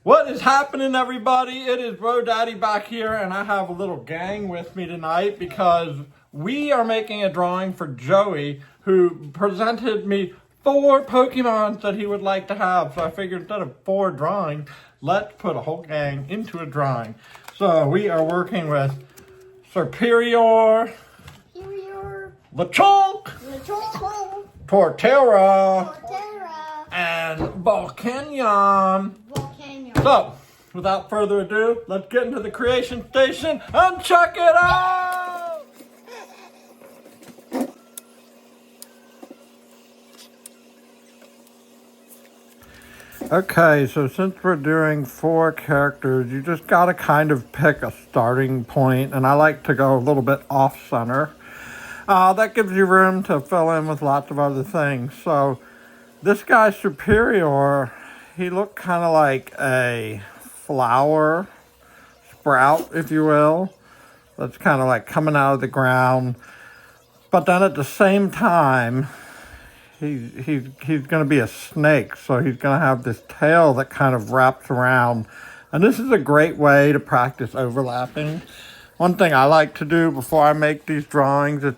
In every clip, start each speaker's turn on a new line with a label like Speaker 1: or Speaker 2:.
Speaker 1: What is happening, everybody? It is Bro Daddy back here, and I have a little gang with me tonight because we are making a drawing for Joey, who presented me 4 Pokemons that he would like to have. So I figured instead of 4 drawings, let's put a whole gang into a drawing. So we are working with Superior, Lechonk, Torterra, and Volcanion. So, without further ado, let's get into the creation station and check it out! Okay, so since we're doing 4 characters, you just gotta kind of pick a starting point, and I like to go a little bit off-center. That gives you room to fill in with lots of other things. So, this guy, Superior, he looked kind of like a flower sprout, if you will. That's kind of like coming out of the ground. But then at the same time, he's going to be a snake. So he's going to have this tail that kind of wraps around. And this is a great way to practice overlapping. One thing I like to do before I make these drawings is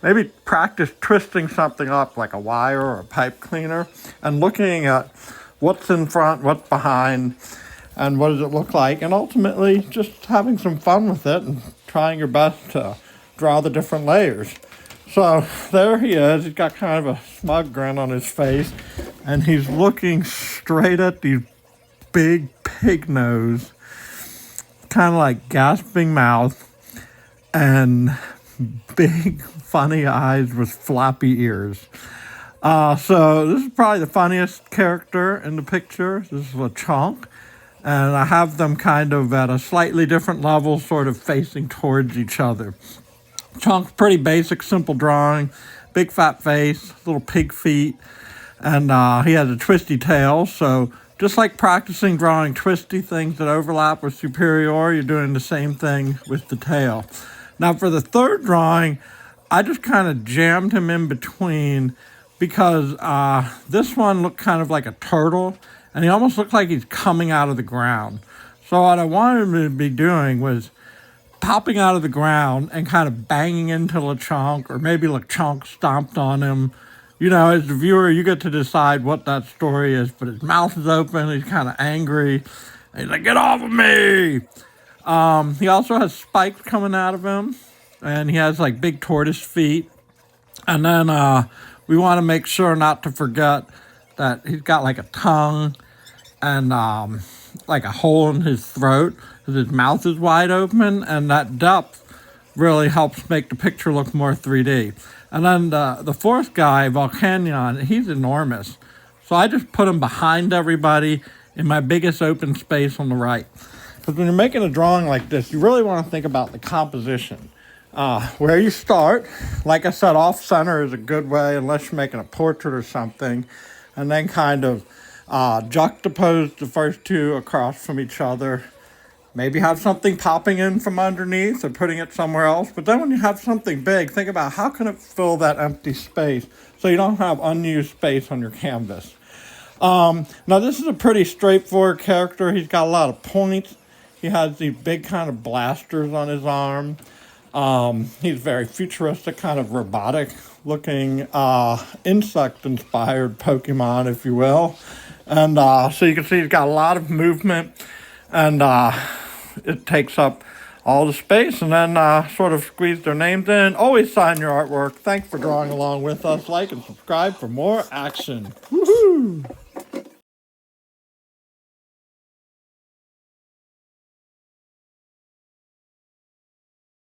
Speaker 1: maybe practice twisting something up like a wire or a pipe cleaner and looking at what's in front, what's behind, and what does it look like, and ultimately just having some fun with it and trying your best to draw the different layers. So there he is. He's got kind of a smug grin on his face, and he's looking straight at these big pig nose, kind of like gasping mouth, and big funny eyes with floppy ears. So this is probably the funniest character in the picture. This is Lechonk, and I have them kind of at a slightly different level, sort of facing towards each other. Chonk's pretty basic, simple drawing, big fat face, little pig feet, and he has a twisty tail. So just like practicing drawing twisty things that overlap with Superior, you're doing the same thing with the tail. Now for the third drawing, I just kind of jammed him in between because this one looked kind of like a turtle, and he almost looked like he's coming out of the ground. So what I wanted him to be doing was popping out of the ground and kind of banging into Lechonk, or maybe Lechonk stomped on him. You know, as the viewer, you get to decide what that story is, but his mouth is open, he's kind of angry, and he's like, "Get off of me!" He also has spikes coming out of him, and he has like big tortoise feet. And then we want to make sure not to forget that he's got like a tongue and like a hole in his throat because his mouth is wide open, and that depth really helps make the picture look more 3D. And then the fourth guy, Volcanion, he's enormous. So I just put him behind everybody in my biggest open space on the right. Because when you're making a drawing like this, you really want to think about the composition. Where you start, like I said, off-center is a good way, unless you're making a portrait or something, and then kind of juxtapose the first 2 across from each other. Maybe have something popping in from underneath or putting it somewhere else. But then when you have something big, think about how can it fill that empty space so you don't have unused space on your canvas. Now this is a pretty straightforward character. He's got a lot of points. He has these big kind of blasters on his arm. He's very futuristic, kind of robotic looking, insect-inspired Pokemon, if you will. And so you can see he's got a lot of movement, and it takes up all the space, and then sort of squeeze their names in. Always sign your artwork. Thanks for drawing along with us. Like and subscribe for more action. Woohoo!